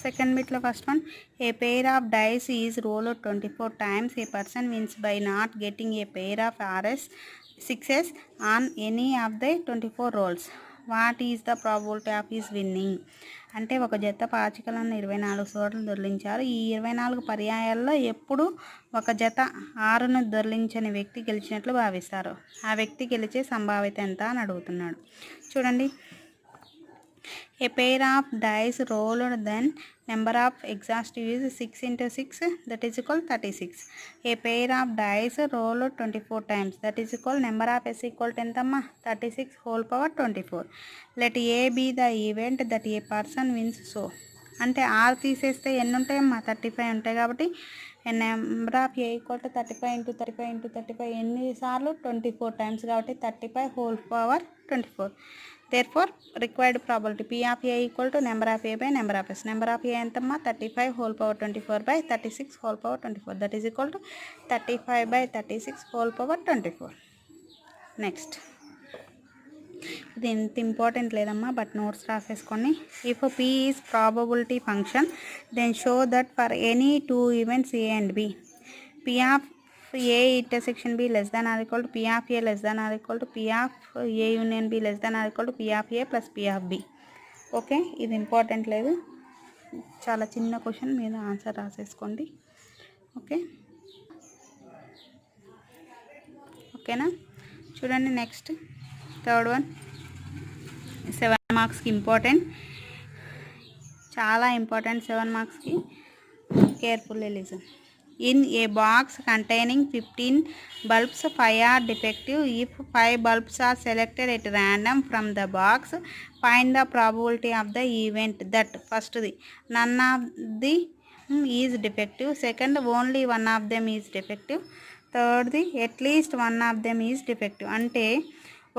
Second bit, first one, a pair of dice is rolled 24 times. A person wins by not getting a pair of RS 6s on any of the 24 rolls. What is the probability of his winning? అంటే ఒక జత పాచికలను 24 చోట్ల దొర్లించారు. ఈ 24 పర్యాయాల్లో ఎప్పుడు ఒక జత 6ను దొర్లించని వ్యక్తి గెలిచినట్లు భావిస్తారు. ఆ వ్యక్తి గెలిచే సంభావ్యత ఎంత అని అడుగుతున్నాడు. చూడండి, a pair of dice rolled, then number of exhaustive is 6 into 6, that is equal 36. A pair of dice rolled 24 times, that is equal number of s equal to ఎంతమ్మా 36 whole power 24. Let a be the event that a person wins. So అంటే ఆరు తీసేస్తే ఎన్ని ఉంటాయమ్మా 35 ఉంటాయి కాబట్టి number of A equal to 35 into 35 into 35 ఎన్నిసార్లు 24 times కాబట్టి 35 whole power 24. Therefore required probability P of A equal to number of A by number of S. Number of A ఎంతమ్మా 35 whole power 24 by 36 whole power 24, that is equal to 35 by 36 whole power 24. Next, ఇది ఎంత important లేదమ్మా, but notes రాసేసుకోండి. If P is probability function then show that for any two events A and B, P of A intersection B less than or equal to P of A less than or equal to P of A union B less than or equal to P of A plus P of B. Okay, ఇది important లేదు, చాలా చిన్న question, మీద answer రాసేసుకోండి. ఓకేనా. చూడండి, next third one 7 మార్క్స్కి important, చాలా important 7 మార్క్స్కి. Carefully listen. In a box containing 15 bulbs, 5 are defective. If 5 bulbs are selected at random from the box, find the probability of the event that first none of the is defective, second only one of them is defective, third at least one of them is defective. అంటే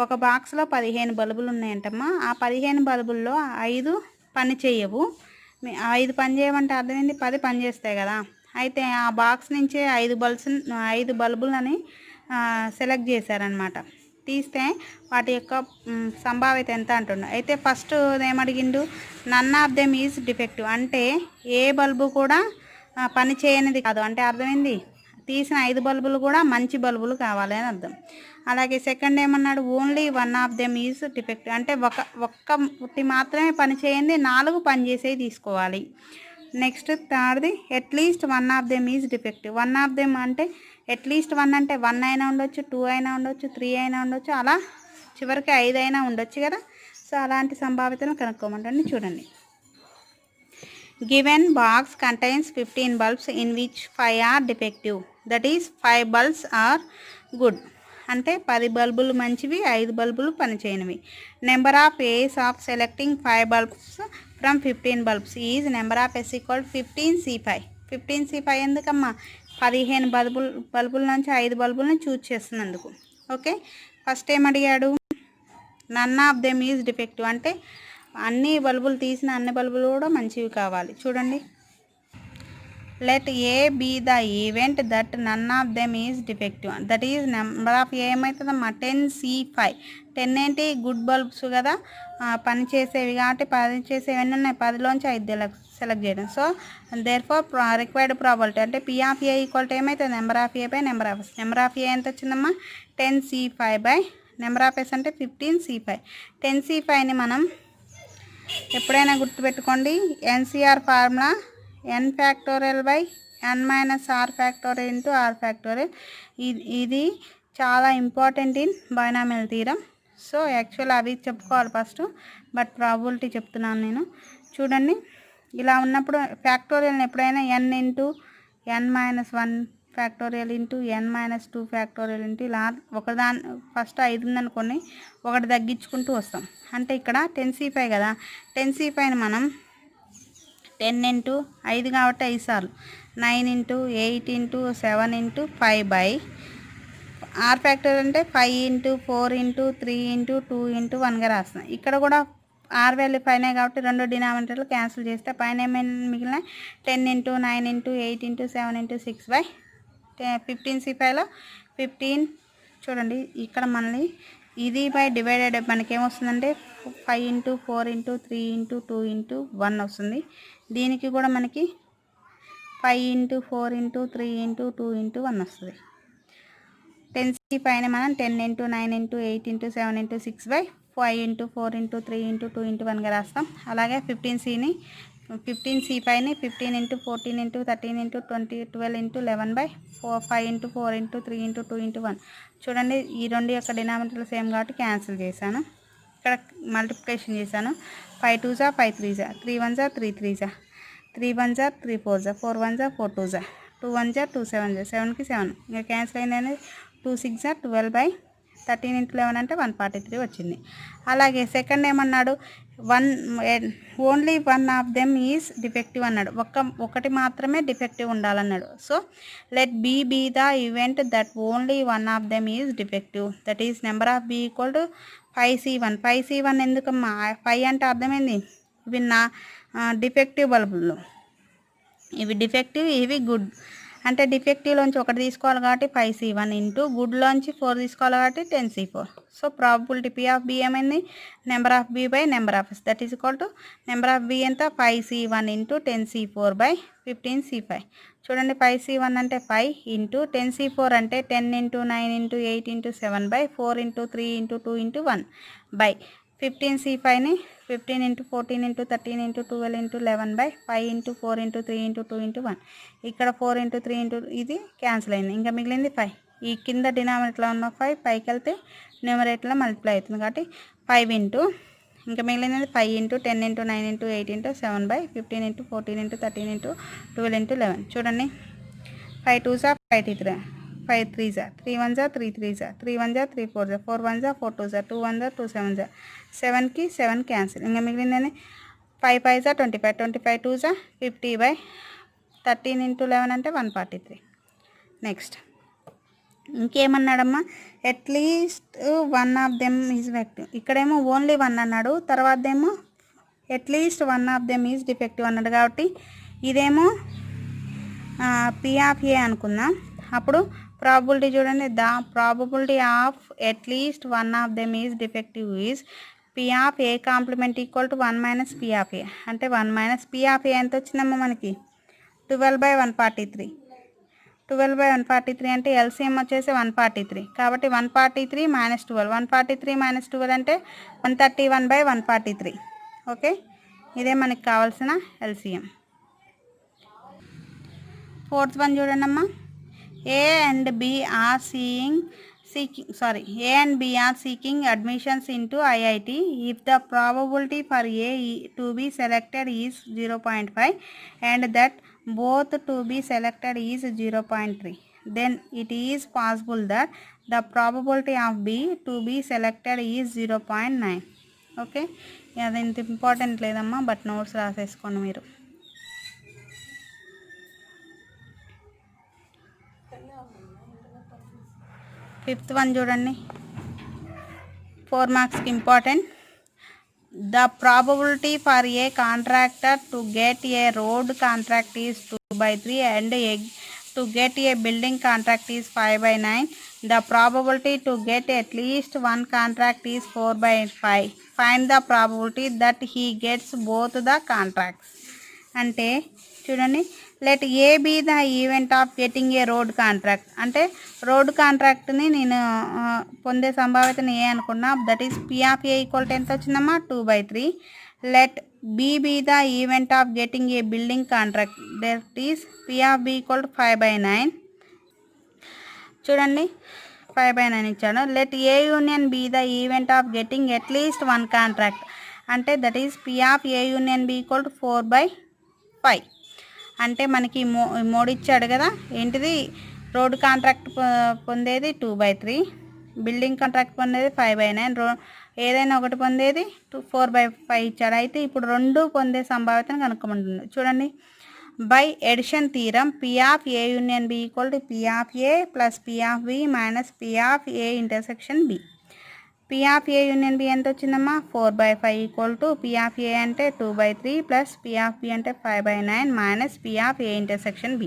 ఒక బాక్స్లో 15 బల్బులు ఉన్నాయంటమ్మా, ఆ 15 బల్బుల్లో 5 పని చేయవు. 5 పని చేయమంటే అర్థమైంది 10 పని చేస్తాయి కదా. అయితే ఆ బాక్స్ నుంచే 5 బల్బులని సెలెక్ట్ చేశారనమాట. తీస్తే వాటి యొక్క సంభావ్యత ఎంత అంటుండు. అయితే ఫస్ట్ ఏమడిగిండు, none of them is defective, అంటే ఏ బల్బు కూడా పని చేయనిది కాదు, అంటే అర్థమైంది తీసిన 5 బల్బులు కూడా మంచి బల్బులు కావాలి అని అర్థం. అలాగే సెకండ్ ఏమన్నాడు, only one of them is defective, అంటే ఒక్కటి మాత్రమే పని చేయండి, 4 పని చేసేవి తీసుకోవాలి. నెక్స్ట్ థర్డ్ది at least one of them is defective. One of them అంటే అట్లీస్ట్ 1 అంటే 1 అయినా ఉండొచ్చు, 2 అయినా ఉండొచ్చు, 3 అయినా ఉండొచ్చు, అలా చివరికి 5 అయినా ఉండొచ్చు కదా. సో అలాంటి సంభావ్యతను కనుక్కోమంటండి. చూడండి, given box contains 15 bulbs in which 5 are defective, that is 5 bulbs are good, అంటే 10 బల్బులు మంచివి, 5 బల్బులు పనిచేయనివి. Number of ways of selecting 5 bulbs from 15 bulbs is number of S equal 15C5. 15C5 ఎందుకమ్మా 15 బల్బుల నుంచి 5 బల్బులను చూజ్ చేస్తున్నందుకు. ఓకే, ఫస్ట్ ఏమడిగాడు, none of them is defective, అంటే అన్ని బల్బులు తీసిన అన్ని బల్బులు కూడా మంచివి కావాలి. చూడండి, let A be the event that none of them is defective, that is number of A ఏమవుతుందమ్మా 10C5. 10 ఏంటి గుడ్ బల్బ్స్ కదా, పని చేసేవి కాబట్టి పని చేసేవి ఎన్ని ఉన్నాయి, 10లోంచి 5 సెలెక్ట్ చేయడం. So therefore required probability అంటే P of A equal to ఏమవుతుంది, number of A by number of S. Number of A ఎంత వచ్చిందమ్మా 10C5 by number of S అంటే 15C5. 10C5ని మనం ఎప్పుడైనా గుర్తుపెట్టుకోండి, NCR formula n factorial by n minus r factorial into r factorial. ఇది చాలా important in binomial theorem. So actual అవి చెప్పుకోవాలి ఫస్ట్, బట్ ప్రాబిలిటీ చెప్తున్నాను నేను. చూడండి, ఇలా ఉన్నప్పుడు ఫ్యాక్టోరియల్ని ఎప్పుడైనా n into n minus 1 factorial into n minus 2 factorial into ఇలా ఒకదాని ఫస్ట్ 5 ఉందనుకోండి, ఒకటి తగ్గించుకుంటూ వస్తాం. అంటే ఇక్కడ 10C5 కదా, 10C5ని మనం 10 ఇంటూ 5 కాబట్టి 5 సార్లు 9 into 8 into 7 into 5 by r factor అంటే 5 ఇంటూ 4 ఇంటూ 3 ఇంటూ 2 ఇంటూ 1గా రాస్తున్నాం. ఇక్కడ కూడా ఆర్ వాల్యూ 5నే కాబట్టి 2 డినామినేటర్లు క్యాన్సిల్ చేస్తే పైన ఏమైనా మిగిలిన 10 into 9 into 8 into 7 into 6 by 15C5లో 15. చూడండి, ఇక్కడ మనల్ని ఇది బై డివైడెడ్ మనకేమొస్తుందంటే 5 ఇంటూ 4 ఇంటూ 3 ఇంటూ 2 ఇంటూ 1 వస్తుంది. దీనికి కూడా మనకి 5 ఇంటూ 4 ఇంటూ 3 ఇంటూ 2 ఇంటూ 1 వస్తుంది. 10C పైన మనం 10 into 9 into 8 into 7 into 6/5 into 4 into 3 into 2 into 1గా రాస్తాం. అలాగే 15C పైన 15 into 14 into 13 into 20 12 into 11/4 5 into 4 into 3 into 2 into 1. చూడండి, ఈ రెండు యొక్క డినామినేటర్లు సేమ్ కాబట్టి క్యాన్సిల్ చేశాను. ఇక్కడ మల్టిప్లికేషన్ చేశాను. 5 2 జా 5 3 జా 3 1 జా 3 3 జా 3 1 జా 3 4 జా 4 1 జా 4 2 జా 2 1 జా 2 7 జా 7కి 7 ఇంకా క్యాన్సిల్ అయింది. 2 6 జా 12/13 ఇంటూ 11 అంటే 143 వచ్చింది. అలాగే సెకండ్ ఏమన్నాడు, only one of them is defective అన్నాడు. ఒకటి మాత్రమే డిఫెక్టివ్ ఉండాలన్నాడు. So let B the event that only one of them is defective, that is number of B equal to 5C1. 5C1 ఎందుకమ్మా? 5 అంటే అర్థమైంది, ఇవి నా డిఫెక్టివ్ బల్బులు, ఇవి డిఫెక్టివ్, ఇవి గుడ్. అంటే డిఫెక్టివ్లోంచి ఒకటి తీసుకోవాలి కాబట్టి 5C1 ఇంటూ గుడ్లోంచి 4 తీసుకోవాలి కాబట్టి 10C4. So probability P of B ఏమైంది, number of B by number of S, that is equal to number of B ఎంత 5C1 ఇంటూ 10C4/15C5. చూడండి, 5C1 అంటే 5 ఇంటూ 10C4 అంటే 10 into 9 into 8 into 7/4 into 3 into 2 into 1 by 15C5ని 15 into 14 into 13 into 12 into 11/5 into 4 into 3 into 2 into 1. ఇక్కడ 4 into 3 into ఇది cancel అయింది. ఇంకా మిగిలింది 5. ఈ కింద డినామినేటర్లో ఉన్న 5 పైకి వెళ్తే న్యూమరేటర్లో మల్టిప్లై అవుతుంది కాబట్టి 5 ఇంటూ ఇంకా మిగిలినది 5 into 10 into 9 into 8 into 7/15 into 14 into 13 into 12 into 11. చూడండి, 5 2 జా 5 3 5 3 జా 3 1 జా 3 3 జా 3 1 జా 3 4 జా 4 1 జా 4 2 జా 2 1 జా 2 7 జా 7కి 7 క్యాన్సిల్. ఇంకా మిగిలిందని 5 5 జా 25 25 2 జా 50/13 ఇంటూ 11 అంటే 143. నెక్స్ట్ ఇంకేమన్నాడమ్మా, at least one of them is defective. ఇక్కడేమో ఓన్లీ వన్ అన్నాడు, తర్వాత ఏమో at least one of them is defective అన్నాడు. కాబట్టి ఇదేమో P ఆఫ్ A అనుకుందాం. అప్పుడు ప్రాబబిలిటీ చూడండి, the probability of at least one of them is defective is P of A complement equal to 1 minus P of A. అంటే 1 మైనస్ P ఆఫ్ A ఎంత వచ్చిందమ్మా మనకి 12/143. 12/143 అంటే LCM వచ్చేసి 143. కాబట్టి 143 మైనస్ 12, 143 మైనస్ 12 అంటే 131/143. ఓకే, ఇదే మనకి కావాల్సిన LCM. ఫోర్త్ వన్ చూడండి అమ్మా, A and B are seeking admissions into IIT. If the probability for A to be selected is 0.5 and that both to be selected is 0.3, then it is possible that the probability of B to be selected is 0.9. Okay, అది ఇంత important లేదమ్మా, but notes రాసేసుకోండి మీరు. Fifth one చూడండి, 4 మార్క్స్కి important. The probability for a contractor to get a road contract is 2/3 and to get a building contract is 5/9. The probability to get at least one contract is 4/5. Find the probability that he gets both the contracts. అంటే చూడండి, let A be the event of getting a road contract. అంటే road కాంట్రాక్ట్ని నేను పొందే సంభావ్యతని A అనుకున్నా, that is P of A equal to ఎంత వచ్చిందమ్మా 2/3. Let B the event of getting a building contract, that is P of B equal to 5/9. చూడండి, 5/9 ఇచ్చాడు. Let A union B the event of getting at least one contract, అంటే that is P of A union B equal to 4/5. అంటే మనకి mode ఇచ్చాడు కదా, ఏంటిది road contract పొందేది 2/3, building contract పొందేది 5/9, ఏదైనా ఒకటి పొందేది 4/5 ఇచ్చాడు. అయితే ఇప్పుడు రెండు పొందే సంభావ్యతను కనుక్కోమంటుంది. చూడండి, by addition theorem P of A union B equal to P of A plus P of B minus P of A intersection B. P of A union B ఎంత వచ్చిందమ్మా 4/5 equal to P of A అంటే 2/3 plus P of B అంటే 5/9 minus P of A intersection B.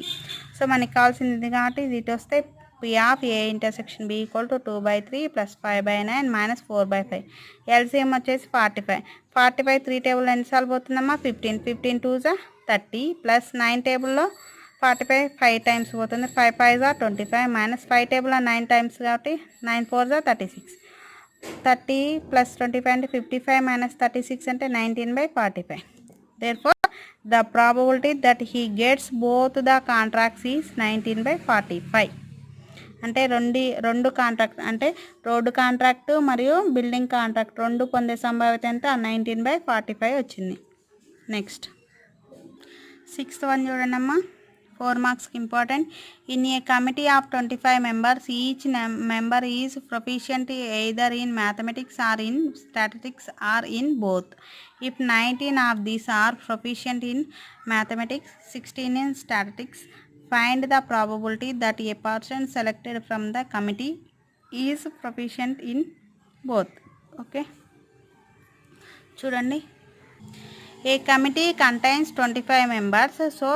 So మనకి కావాల్సింది కాబట్టి ఇది ఇటు వస్తే P of A intersection B equal to 2/3 plus 5/9 minus 4/5. LCM వచ్చేసి 45. 45 3 టేబుల్ ఎన్నిసార్లు పోతుందమ్మా 15. 15 2 30 ప్లస్ 9 టేబుల్లో 45 5 టైమ్స్ పోతుంది. 5 5 25 మైనస్ 5 టేబుల్లో 9 టైమ్స్ కాబట్టి 9 4 36. 30 plus 25 అంటే 55 minus 36 అంటే 19/45. Therefore, the probability that he gets both the contracts is 19/45. అంటే రెండు కాంట్రాక్ట్ అంటే రోడ్డు కాంట్రాక్ట్ మరియు బిల్డింగ్ కాంట్రాక్ట్ రెండు పొందే సంభావ్యత ఎంత 19/45 వచ్చింది. నెక్స్ట్ 6th వన్ చూడండి అమ్మా. 4 marks important. In a committee of 25 members, each member is proficient either in mathematics or in statistics or in both. If 19 of these are proficient in mathematics, 16 in statistics, find the probability that a person selected from the committee is proficient in both. Okay, చూడండి. A committee contains 25 members, so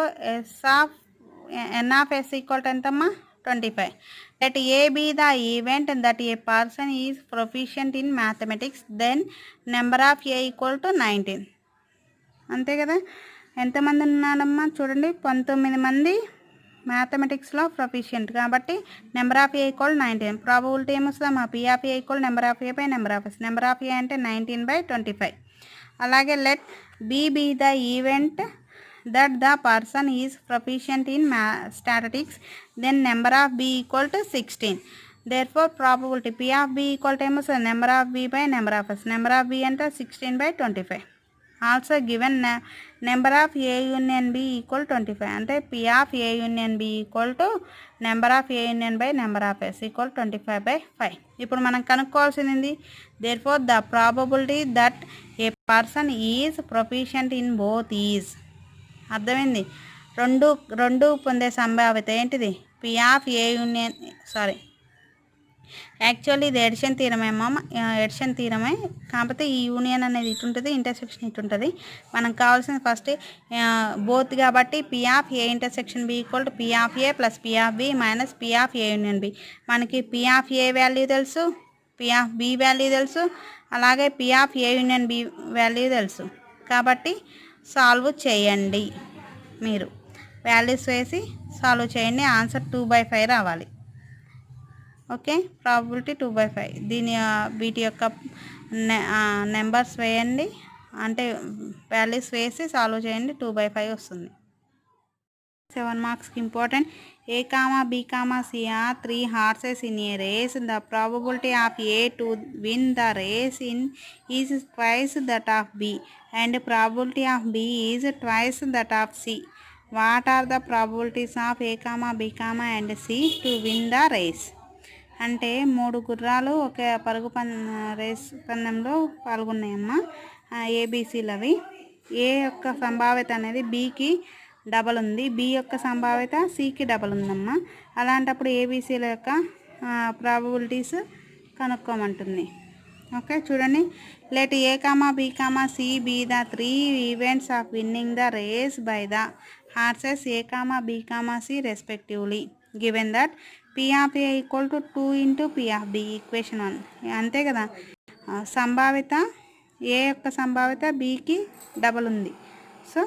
n of s equal to ఎంతమ్మా 25. Let A be the event that a person is proficient in mathematics, then number of A equal to 19. అంతే కదా. ఎంతమంది ఉన్నారమ్మా చూడండి 19 మంది మ్యాథమెటిక్స్లో proficient కాబట్టి number of A equal 19. Probability ఏమొస్తుందమ్మా P of A equal number of A by number of S. Number of A అంటే 19/25. అలాగే let B be the event that the person is proficient in statistics, then number of B equal to 16. Therefore, probability P of B equal to number of B by number of S. Number of B అంటే 16/25. Also given number of A union B equal 25. అంటే P of A union B equal to number of A union by number of S equal 25/5. ఇప్పుడు మనం కనుక్కోవాల్సింది therefore the probability that a person is proficient in both is. అర్థమైంది. రెండు పొందే సంభావ్యత ఏంటిది P of A union actually ఇది edition థీరమేమో edition థీరమే కాకపోతే ఈ యూనియన్ అనేది ఇటు ఉంటుంది ఇంటర్సెక్షన్ ఇటు ఉంటుంది. మనకు కావాల్సింది ఫస్ట్ బోత్ కాబట్టి P of A intersection B equal to P of A plus P of B minus P of A union B. మనకి P of A వాల్యూ తెలుసు, P of B వాల్యూ తెలుసు, అలాగే P of A union B value తెలుసు. కాబట్టి solve చేయండి. మీరు values వేసి solve చేయండి. ఆన్సర్ 2/5 రావాలి. Okay, probability 2/5. వీటి యొక్క నెంబర్స్ వేయండి, అంటే వాల్యూస్ వేసి సాల్వ్ చేయండి. 2/5 వస్తుంది. 7 marks important. A, B, C are 3 horses in a race. The probability of A to win the race is twice that of B, and probability of B is twice that of C. What are the probabilities of A, B, and C to win the race? అంటే 3 గుర్రాలు ఒక పరుగు race పందెంలో పాల్గొన్నాయమ్మా. ఏబీసీలు అవి. ఏ యొక్క సంభావ్యత అనేది బీకి డబల్ ఉంది, బి యొక్క సంభావ్యత సికి డబల్ ఉందమ్మా. అలాంటప్పుడు ఏబీసీల యొక్క ప్రాబబిలిటీస్ కనుక్కోమంటుంది. ఓకే, చూడండి. Let A, B, C be the 3 events of winning the race by the horses A, B, C respectively, given that P of A equal to 2 into P of B. Equation 1. అంతే కదా. సంభావ్యత ఏ యొక్క సంభావ్యత బీకి double ఉంది, so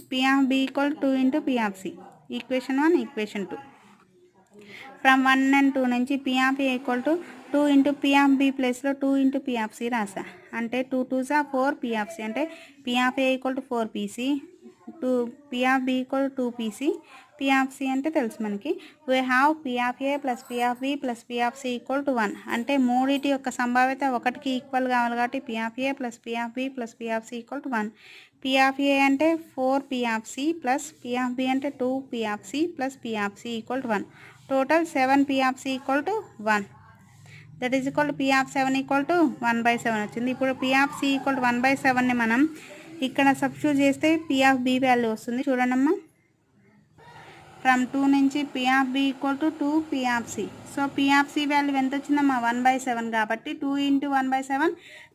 P of B equal to 2 into P of C. Equation 1, equation 2. From 1 and 2 నుంచి P of A equal to 2 into P of B ప్లేస్లో 2 into P of C రాసా. అంటే 2 2s 4 P of C. అంటే P of A equal to 4 PC, P of B equal to 2 PC. P of C అంటే తెలుసు మనకి. we have P of A plus P of B plus P of C equal to 1. అంటే మూడిటి యొక్క సంభావ్యత ఒకటికి equal కావాలి కాబట్టి P of A plus P of B plus P of C equal to 1. P of A అంటే 4 P of C plus P of B అంటే 2 P of C plus P of C equal to 1. Total 7 P of C equal to 1. That is equal to P of 7 equal to 1/7 వచ్చింది. ఇప్పుడు P of C equal to 1/7ని మనం ఇక్కడ substitute చేస్తే P of B value వస్తుంది. చూడండమ్మా, from 2 నుంచి P of B equal to 2 P of C. So P of C value ఎంత వచ్చిందమ్మా 1/7 కాబట్టి 2 into 1/7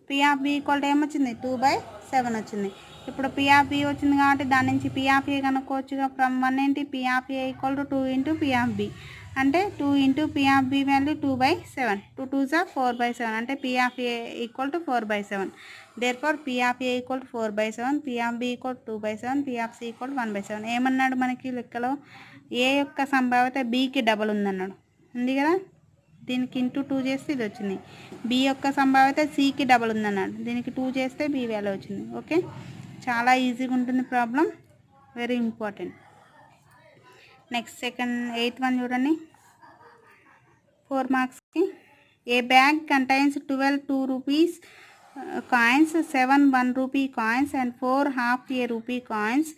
P of B equal to ఏమొచ్చింది 2/7 వచ్చింది. ఇప్పుడు పీ ఆఫ్ బి వచ్చింది కాబట్టి దాని నుంచి పీ ఆఫ్ ఏ కనుక్కోవచ్చుగా. ఫ్రమ్ 1 ఏంటి P of A equal to 2 into P of B, అంటే 2 into P of B value 2/7, 2 2 జా 4/7, అంటే P of A equal to 4/7. Therefore P of A equal to 4/7, P of B equal 2/7, P of C equal 1/7. ఏమన్నాడు మనకి లెక్కలో? ఏ యొక్క సంభావ్యత బీకి double ఉందన్నాడు, ఉంది కదా. దీనికి ఇంటూ 2 చేస్తే ఇది వచ్చింది. బి యొక్క సంభావ్యత సికి డబల్ ఉందన్నాడు, దీనికి 2 చేస్తే బి వాల్యూ వచ్చింది. ఓకే, చాలా ఈజీగా ఉంటుంది problem, very important. Next second 8th one చూడండి, 4 మార్క్స్కి. ఏ bag contains 12 2 rupees coins, 7 1 rupee coins and 4 half a rupee coins.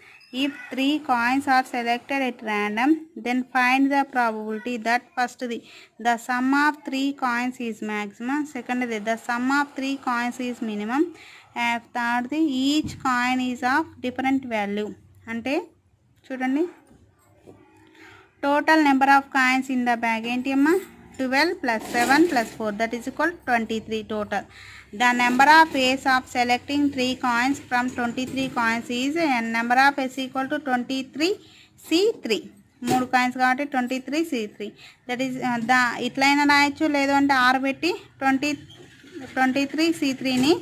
If 3 coins are selected at random, then find the probability that first the sum of 3 coins is maximum, second the sum of 3 coins is minimum, and third each coin is of different value. అంటే చూడండి, total number of coins in the bag ఏంటి అమ్మా? 12 plus 7 plus 4, that is equal 23 total. The number of ways of selecting 3 coins from 23 coins is, and number of s equal to 23c3. 3 coins కాబట్టి 23c3, that is ఇట్లయినా రాయొచ్చు, లేదు అంటే 6 పెట్టి 23c3ని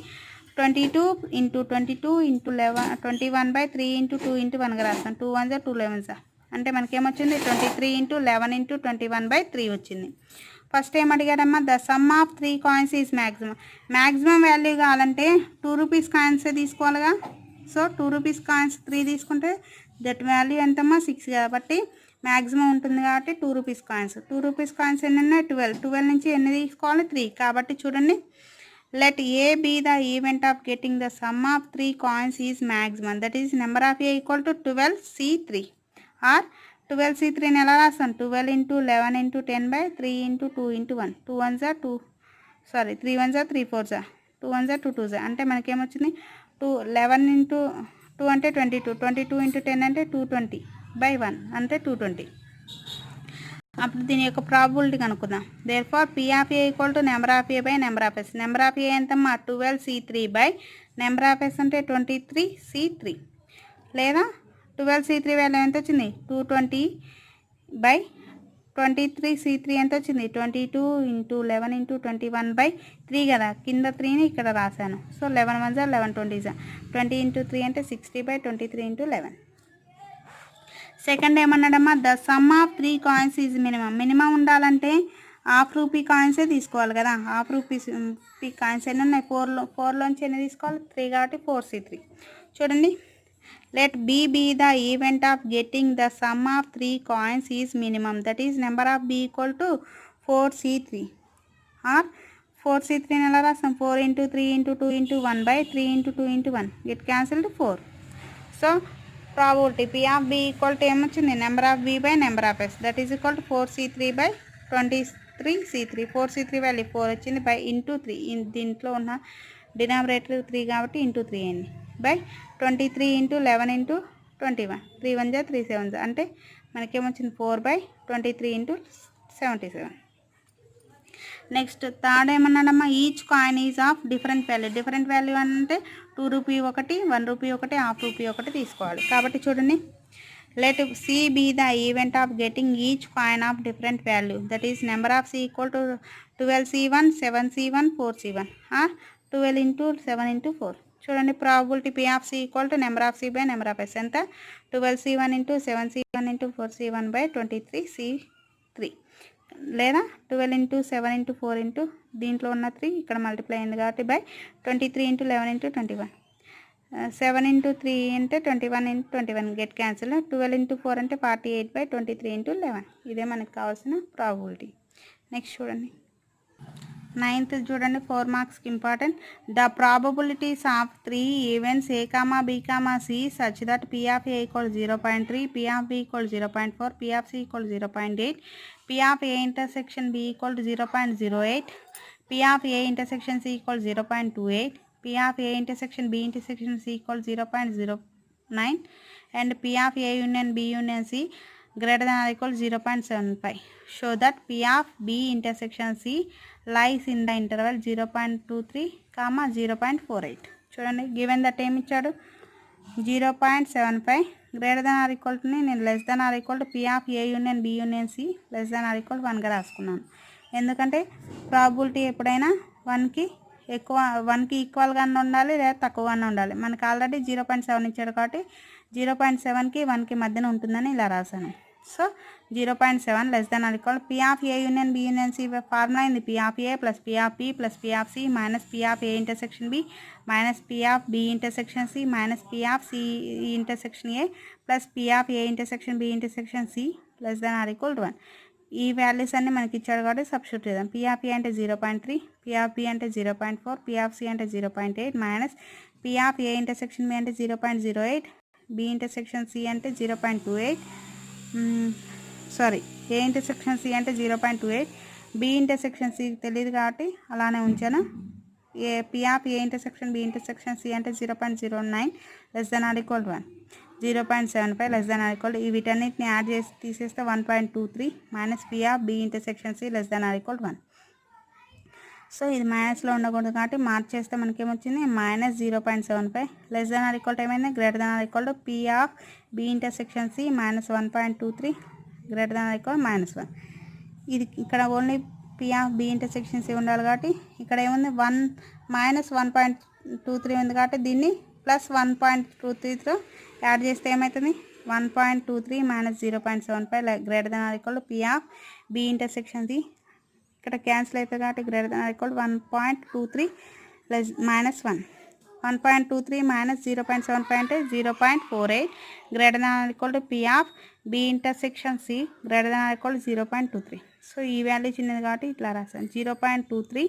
22 into 22 into 11 21/3 into 2 into 1గా రాస్తాను. 2 1 2 11 అంటే మనకేమొచ్చింది? 23 into 11 into 21/3 వచ్చింది. First ఏం అడిగాడమ్మా? The sum of 3 coins is maximum. Maximum value కావాలంటే 2 రూపీస్ కాయిన్సే తీసుకోవాలిగా. సో 2 రూపీస్ కాయిన్స్ 3 తీసుకుంటే దట్ వాల్యూ ఎంతమ్మా? 6 కాబట్టి మ్యాక్సిమం ఉంటుంది కాబట్టి 2 రూపీస్ కాయిన్స్. 2 రూపీస్ కాయిన్స్ ఎన్ని ఉన్నాయి? 12. 12 నుంచి ఎన్ని తీసుకోవాలి? 3. కాబట్టి చూడండి, let A be the event of getting the sum of 3 coins is maximum, that is number of A equal to 12c3, or 12c3ని ఎలా రాస్తాం? 12 ఇంటూ 11 ఇంటూ 10/3 ఇంటూ 2 ఇంటూ 1, 2 1 జా 2, సారీ 3 1 జా 3 4 జా 2 1 జా 2 2 జా, అంటే మనకేమొచ్చింది? 11 ఇంటూ 2 అంటే 22, 22 ఇంటూ 10 అంటే 220/1, అంటే 220. అప్పుడు దీని యొక్క ప్రాబిలిటీ కనుక్కుందాం. Therefore P of A equal to number of A by number of S. Number of A ఎంతమ్మా? 12c3 by number of S అంటే 23c3, లేదా 12c3 వాల్యూ ఎంత వచ్చింది? 220/23c3 ఎంత వచ్చింది? 22 ఇంటూ 11 ఇంటూ 21/3 కదా. కింద 3ని ఇక్కడ రాశాను. సో 11 1 జా 11 20 జా 20 ఇంటూ 3 అంటే 60/23 ఇంటూ 11. సెకండ్ ఏమన్నాడమ్మా? The sum of 3 coins is minimum. Minimum ఉండాలంటే హాఫ్ రూపీ కాయిన్సే తీసుకోవాలి కదా. హాఫ్ రూపీ కాయిన్స్ ఎన్ని ఉన్నాయి? 4లోంచి ఎన్ని తీసుకోవాలి? 3 కాబట్టి 4c3. చూడండి, let B be the event of getting the sum of 3 coins is minimum, that is number of B equal to 4c3, or 4c3ని ఎలా రాస్తాం? 4 into 3 into 2 into 1/3 into 2 into 1, get cancelled 4. So probability P of B equal to ఏమొచ్చింది? Number of B by number of S, that is equal to 4c3/23c3. 4c3 value 4 వచ్చింది, by into 3. దీంట్లో ఉన్న denominator 3 కాబట్టి into 3 అయింది, by 23 into 11 into 21, 3 1 జా 3 7 జా, అంటే మనకేమొచ్చింది? 4/23 ఇంటూ 77. నెక్స్ట్ థర్డ్ ఏమన్నాడమ్మా? Each coin is of different value. Different value అంటే 2 రూపీ ఒకటి, 1 రూపీ ఒకటి, హాఫ్ రూపీ ఒకటి తీసుకోవాలి. కాబట్టి చూడండి, let C be the event of getting each coin of different value, that is number of C equal to 12c1 7c1 4c1, or 12 into 7 into 4. చూడండి, probability P of C equal to number of C by number of S ఎంత? 12c1 into 7c1 into 4c1/23c3, లేదా 12 into 7 into 4 into దీంట్లో ఉన్న 3 ఇక్కడ multiply అయింది కాబట్టి by 23 into 11 into 21, 7 into 3 అంటే 21 into 21, get cancel. 12 into 4 అంటే 48/23 ఇంటూ 11. ఇదే మనకు కావాల్సిన ప్రాబిలిటీ. నెక్స్ట్ చూడండి, 9th చూడండి, 4 మార్క్స్కి important. The probabilities of 3 events A, B, C such that P of A equal 0.3, P of B equal 0.4, P of C equal 0.8, P of A intersection B equal 0.08, P of A intersection C equal 0.28, P of A intersection B intersection C equal 0.09, and P of A union B union C greater than or equal 0.75. Show that P of B intersection C lies in the interval 0.23, 0.48. చూడండి, given that ఏమి ఇచ్చాడు? 0.75 greater than or equal టుని నేను less than or equal to P of A union B union C less than or equal 1గా రాసుకున్నాను. ఎందుకంటే probability ఎప్పుడైనా 1కి ఎక్కువ 1కి ఈక్వల్గానే ఉండాలి లేదా తక్కువగానే ఉండాలి. మనకు ఆల్రెడీ 0.7 ఇచ్చాడు కాబట్టి 0.7కి 1కి మధ్యన ఉంటుందని ఇలా రాశాను. So 0.7 less than or equal P of A union B union C formula అయింది P of A plus P of B plus P of C minus P of A intersection B minus P of B intersection C minus P of C intersection A plus P of A intersection B intersection C less than or equal 1. ఈ values అన్ని మనకి ఇచ్చాడు కాబట్టి substitute చేద్దాం. P of A అంటే 0.3, P of B అంటే 0.4, P of C అంటే 0.8 minus P of A intersection B అంటే 0.08, బి ఇంటర్సెక్షన్ సి అంటే 0.28, సారీ ఏ ఇంటర్సెక్షన్ సి అంటే 0.28, బి ఇంటర్సెక్షన్ సి తెలియదు కాబట్టి అలానే ఉంచాను. P of A intersection B intersection C అంటే 0.09 less than or equal 1, 0.75 less than or equal వీటన్నిటిని add చేసి తీసేస్తే 1.23 minus P of B intersection C less than or equal 1. So ఇది మైనస్లో ఉండకూడదు కాబట్టి మార్చేస్తే మనకేమొచ్చింది minus 0.75 less than or equal ఏమైంది greater than or equal to P of B intersection C minus 1.23 greater than or equal -1. ఇది ఇక్కడ only P of B intersection C ఉండాలి కాబట్టి ఇక్కడ ఏముంది 1-1.23 ఉంది కాబట్టి దీన్ని ప్లస్ 1.23తో యాడ్ చేస్తే ఏమవుతుంది 1.23 minus 0.75 greater than or equal to P of B intersection C ఇక్కడ క్యాన్సిల్ అవుతుంది కాబట్టి greater than or equal 1.23 plus -1. 1.23 minus 0.75 అంటే 0.48 greater than or equal to P of B intersection C greater than or equal 0.23. So ఈ value చిన్నది కాబట్టి ఇట్లా రాస్తాను 0.23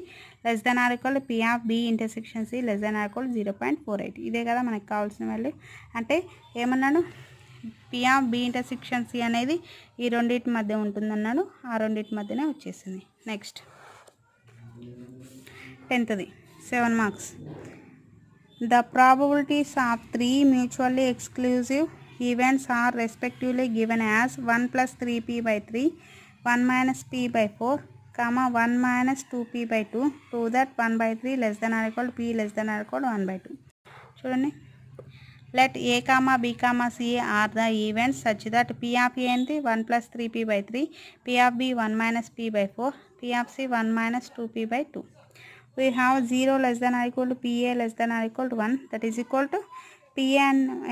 less than or equal P of B intersection C less than or equal 0.48. ఇదే కదా మనకు కావాల్సిన వాల్యూ. అంటే ఏమన్నాడు P of B intersection C అనేది ఈ రెండింటి మధ్య ఉంటుందన్నాడు. ఆ రెండింటి మధ్యనే వచ్చేసింది. Next 10th 7 marks. The probabilities of 3 mutually exclusive events are respectively given as 1 plus 3p by 3, 1 minus p by 4, 1 minus 2p by 2. Prove that 1 by 3 less than or equal to p less than or equal to 1 by 2. చూడండి, let a comma b comma c are the events such that p of a and 1 plus 3p by 3, p of b 1 minus p by 4, p of c 1 minus 2p by 2. We have 0 less than or equal to pa less than or equal to 1, that is equal to pa.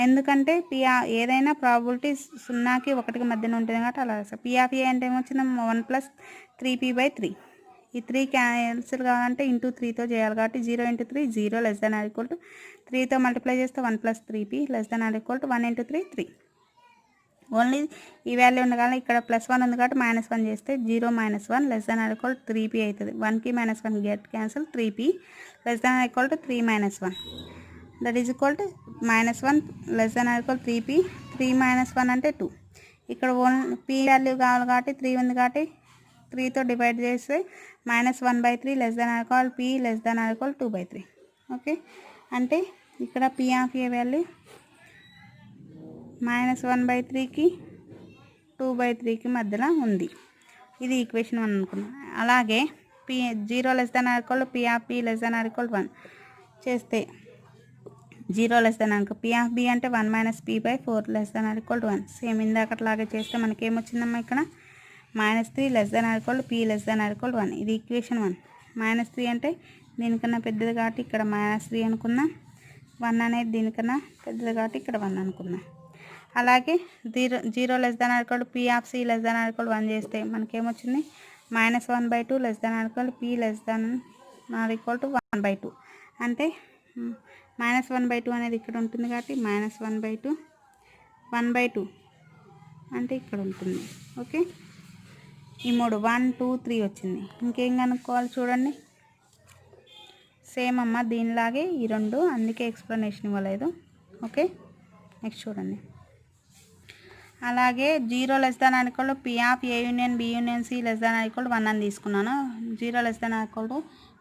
ఎందుకంటే p ఏదైనా probability 0కి 1కి మధ్యన ఉంటుంది కాబట్టి అలా రాస్తాం. p of a అంటే ఏమొచ్చింది 1 plus 3p by 3. ఈ 3 క్యాన్సిల్ కావాలంటే ఇంటూ 3తో చేయాలి కాబట్టి 0 into 3 0 less than or equal to 3తో మల్టిప్లై చేస్తే 1 plus 3p less than or equal to 1 into 3 3. Only ఈ వాల్యూ ఉండగానే ఇక్కడ +1 ఉంది కాబట్టి -1 చేస్తే 0 - 1 less than or equal 3p అవుతుంది. 1కి -1 get cancel 3p less than or equal to 3 - 1, that is equal to -1 less than or equal 3p. 3 - 1 అంటే 2. ఇక్కడ ఓన్లీ p వాల్యూ కావాలి కాబట్టి 3 ఉంది కాబట్టి 3తో డివైడ్ చేస్తే -1/3 less than or equal p less than or equal 2/3. Okay, అంటే ఇక్కడ p of A value -1/3కి 2/3కి మధ్యలో ఉంది. ఇది ఈక్వేషన్ 1 అనుకున్నాం. అలాగే p 0 less than or equal p of p less than or equal 1 చేస్తే 0 less than or p of b అంటే 1 minus p by 4 less than or equal 1. Same ఇందాకట్లాగే చేస్తే మనకి ఏమొచ్చిందమ్మా ఇక్కడ -3 less than or equal p less than or equal 1. ఇది equation 1. -3 అంటే దీనికన్నా పెద్దది కాబట్టి ఇక్కడ -3 అనుకున్నాం. 1 అనేది దీనికన్నా పెద్దది కాబట్టి ఇక్కడ 1 అనుకున్నాం. అలాగే 0 less than or equal p of c less than or equal 1 చేస్తే మనకేమొచ్చింది -1/2 less than or equal p less than or equal to 1/2. అంటే -1/2 అనేది ఇక్కడ ఉంటుంది కాబట్టి -1/2 1/2 అంటే ఇక్కడ ఉంటుంది. ఓకే, ఈ 3 1 2 3 వచ్చింది. ఇంకేం కనుక్కోవాలి చూడండి. సేమ్ అమ్మ దీనిలాగే ఈ 2, అందుకే ఎక్స్ప్లెనేషన్ ఇవ్వలేదు. ఓకే, నెక్స్ట్ చూడండి. అలాగే 0 less than or equal p of A union B union C less than or equal 1 అని తీసుకున్నాను. 0 less than or equal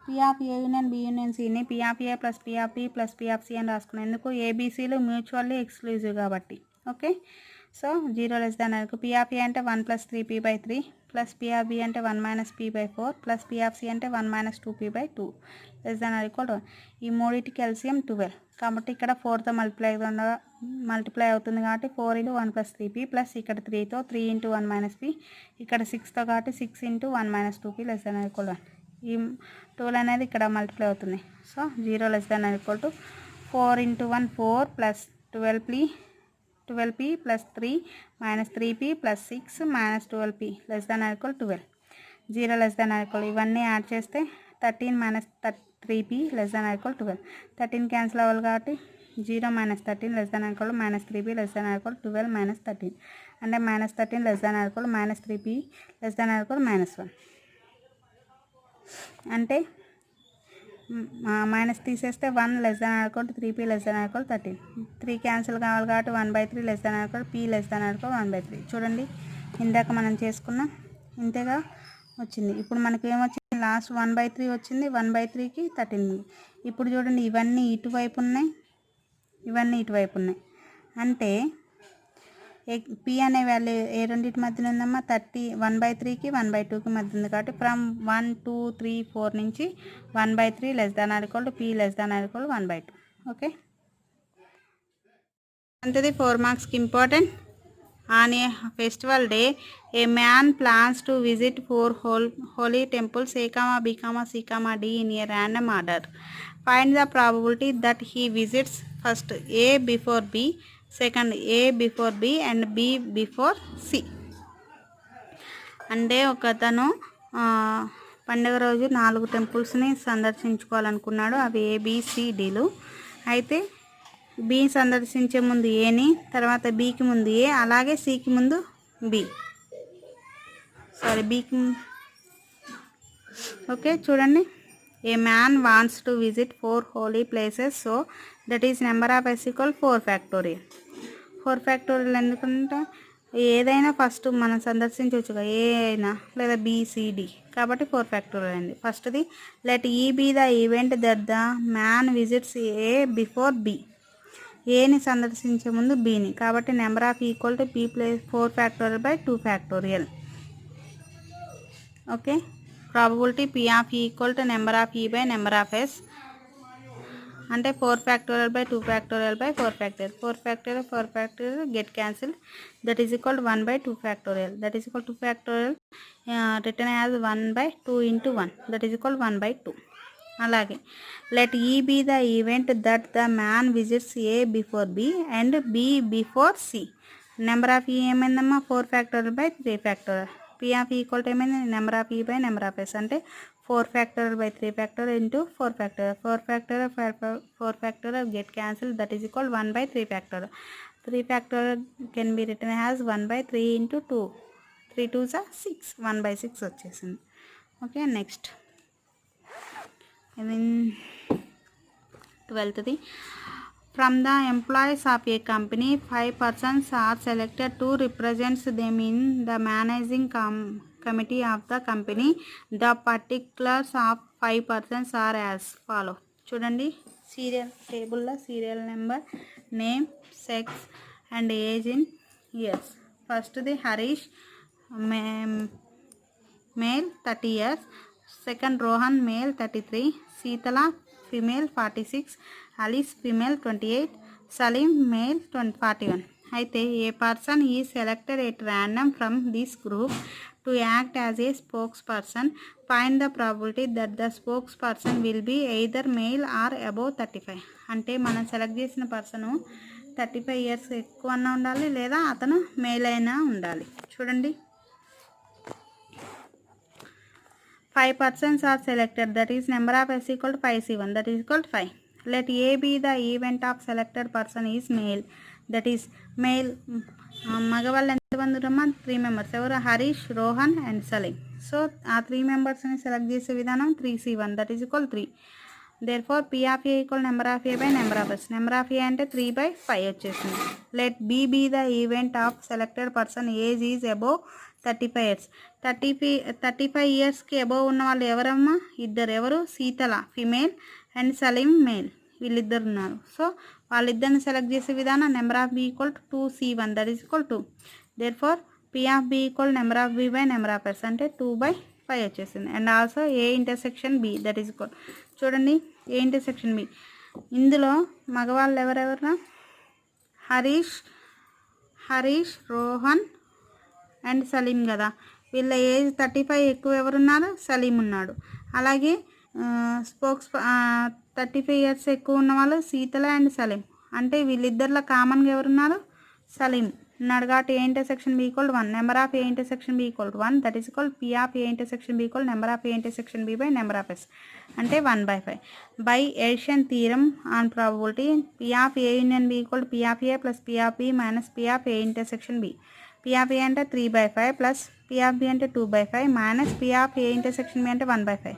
p of A union B union సిని p of A plus p of B plus p of C అని రాసుకున్నాను. ఎందుకు ఏబీసీలు mutually exclusive కాబట్టి. Okay, so 0 less than or equal p of A అంటే 1 plus 3p by 3 plus p of B అంటే 1 minus p by 4 plus p of C అంటే 1 minus 2p by 2 less than or equal 1. ఈ మూడింటికి LCM 12 కాబట్టి ఇక్కడ 4తో multiply అవుతుంది కాబట్టి 4 × 1 + 3p plus ఇక్కడ 3తో 3 × 1 - p ఇక్కడ 6తో కాబట్టి 6 × 1 - 2p <= 1. ఈ 12 అనేది ఇక్కడ మల్టిప్లై అవుతుంది. So 0 <= 4 × 1 4 plus 12p plus 3 - 3p plus 6 - 12p <= 12. 0 ఇవన్నీ యాడ్ చేస్తే 13 - 3p <= 12. 13 క్యాన్సిల్ అవ్వాలి కాబట్టి 0 - 13 <= -3p <= 12 - 13 అంటే -13 <= -3p <= -1 అంటే మైనస్ తీసేస్తే 1 <= 3p <= 13. 3 క్యాన్సిల్ కావాలి కాబట్టి 1/3 <= p <= 1/3. చూడండి ఇందాక మనం చేసుకున్నాం ఇంతేగా వచ్చింది. ఇప్పుడు మనకి ఏమొచ్చింది లాస్ట్ 1/3 వచ్చింది. 1/3కి 13. ఇప్పుడు చూడండి ఇవన్నీ ఇటువైపు ఉన్నాయి, ఇవన్నీ ఇటువైపు ఉన్నాయి. అంటే p అనే వాల్యూ ఏ రెండింటి మధ్యన ఉందమ్మా 1/3కి 1/2కి మధ్య ఉంది కాబట్టి ఫ్రమ్ 1 2 3 4 నుంచి 1/3 <= p <= 1/2. ఓకే అంతది 4 మార్క్స్కి important. On a festival day, a man plans to visit 4 holy temples A, B, C, D in a random order. Find the probability that he visits first A before B, second A before B and B before C. అంటే ఒకతను పండుగ రోజు 4 టెంపుల్స్ని సందర్శించుకోవాలనుకున్నాడు. అవి ABCDలు. అయితే B సందర్శించే ముందు ఏని, తర్వాత బికి ముందు ఏ, అలాగే సికి ముందు బి, బికి. ఓకే చూడండి ఏ man wants to visit 4 holy places so that is number of s = 4 factorial. 4 factorial ఎందుకంటే ఏదైనా ఫస్ట్ మనం సందర్శించవచ్చు, ఏ అయినా లేదా BCD కాబట్టి 4 ఫ్యాక్టోరియల్ అయింది. ఫస్ట్ది let E be the event that the man visits A before B. ఏని సందర్శించే ముందు బిని కాబట్టి number of = p + 4 factorial / 2 factorial. Okay probability p of e = number of e / number of s అంటే 4 factorial / 2 factorial / 4 factorial. 4 factorial get cancel that is equal 1/2 factorial that is equal 2 factorial return as 1/2 × 1 that is equal 1/2. అలాగే let E be the event that the man visits A before B and B before C. Number of E ఏమైందమ్మా 4 factorial / 3 factorial. P of ఈ = ఏమైంది number of ఈ / number of S అంటే 4 factorial / 3 factorial into 4 factorial. 4 factorial get cancel that is equal 1/3 factorial. 3 factorial can be return as 1/3 × 2. 3 2s are 6 1/6 వచ్చేసింది. Okay next 12th from the employees of a company 5 persons are selected to represent them in the managing committee of the company. The particulars of 5 persons are as follow. చూడండి serial టేబుల్లో serial number, name, sex and age in years. ఫస్ట్ది Harish male 30 years. Second Rohan male 33, Seetala female 46, Alice female 28, Salim male 41. అయితే a person is selected at random from this group to act as a spokes person. Find the probability that the spokes person will be either male or above 35. అంటే మనం select చేసిన person 35 years ఎక్కువ అన్నా ఉండాలి లేదా అతను male అయినా ఉండాలి. చూడండి 5 persons are selected that is number of s = 5c1 that is equal to 5. Let a be the event of selected person is male that is male. మగవాళ్ళు ఎంతమంది ఉన్నారమ్మా 3 members. ఎవరు హరీష్, రోహన్ అండ్ సలీం. సో ఆ 3 membersని సెలెక్ట్ చేసే విధానం 3c1 that is equal 3. therefore p of a = number of a / number of s. Number of A అంటే 3/5 వచ్చేసింది. లెట్ b be the event of selected person age is above 35 years. 35 yearsకి above ఉన్న వాళ్ళు ఎవరమ్మా ఇద్దరు. ఎవరు Sheetal female and Salim male, వీళ్ళిద్దరు ఉన్నారు. సో వాళ్ళిద్దరిని సెలెక్ట్ చేసే విధానం number of B = 2c1 that is equal 2. Therefore P of B = number of B / number of S అంటే 2/5 వచ్చేసింది. And also A intersection B that is equal. చూడండి ఏ ఇంటర్సెక్షన్ బి ఇందులో మగవాళ్ళు ఎవరెవరా హరీష్, రోహన్ అండ్ సలీం కదా. వీళ్ళ ఏజ్ 35 ఎక్కువ ఎవరున్నారు? సలీం ఉన్నాడు. అలాగే 35 ఇయర్స్ ఎక్కువ ఉన్న వాళ్ళు శీతల అండ్ సలీం. అంటే వీళ్ళిద్దరిలో కామన్గా ఎవరున్నారు? సలీం ఉన్నాడు. కాబట్టి A intersection B equal to 1. Number of A intersection B equal to 1. That is equal P of A intersection B equal number of A intersection B by number of S. అంటే 1/5. By addition theorem on probability P of A union B equal to P of A plus P of B minus P of A intersection B. P of A అంటే 3/5 plus P of B అంటే 2/5 minus P of A intersection B అంటే 1/5.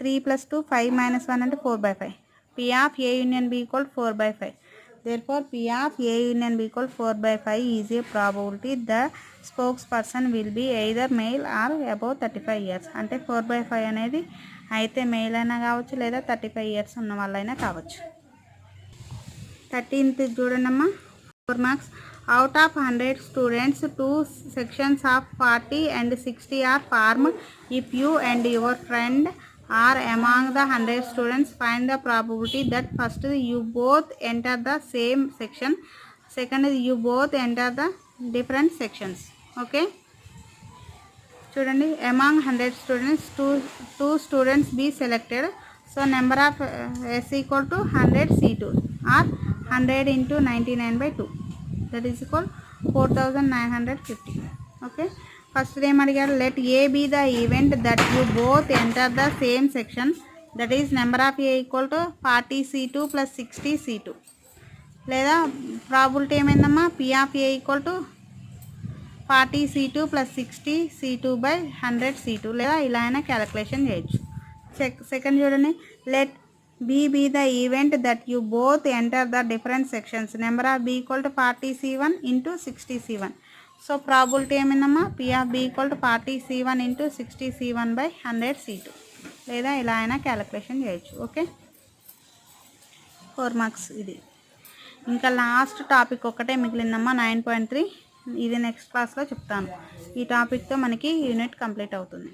3 plus 2 5 minus 1 అంటే 4/5. P of A union B equal to 4/5. Therefore, P of A union B equal 4/5 is a probability the spokesperson will be either male or above 35 years. అంటే 4/5 అనేది అయితే male అయినా కావచ్చు లేదా 35 years ఉన్న వాళ్ళైనా కావచ్చు. 13th చూడండమ్మా. 4 marks. Out of 100 students, 2 sections of 40 and 60 are formed. If you and your friend are among the 100 students, find the probability that first you both enter the same section, second you both enter the different sections. Okay, చూడండి. among 100 students, two students be selected. So number of S equal to 100 C2 or 100 into 99/2, that is equal 4950. Okay, first name అడిగారు. let A be the event that you both enter the same section, that is number of A equal to 40 C2 plus 60 C2. లేదా probability ఏమైందమ్మా? P of A equal to 40 C2 plus 60 C2 by 100 C2. లేదా ఇలా అయినా calculation చేయొచ్చు. Second చూడండి. let B be the event that you both enter the different sections, number of B equal to 40 C1 into 60 C1. So probability ఏమైందమ్మా? P of B equal to 40 C1 into 60 C1 by 100 C2. లేదా ఇలా అయినా calculation చేయొచ్చు. Okay, 4 marks ఇది. ఇంకా last topic ఒకటే మిగిలిందమ్మా, 9.3. ఇది next క్లాస్లో చెప్తాను. ఈ టాపిక్తో మనకి యూనిట్ కంప్లీట్ అవుతుంది.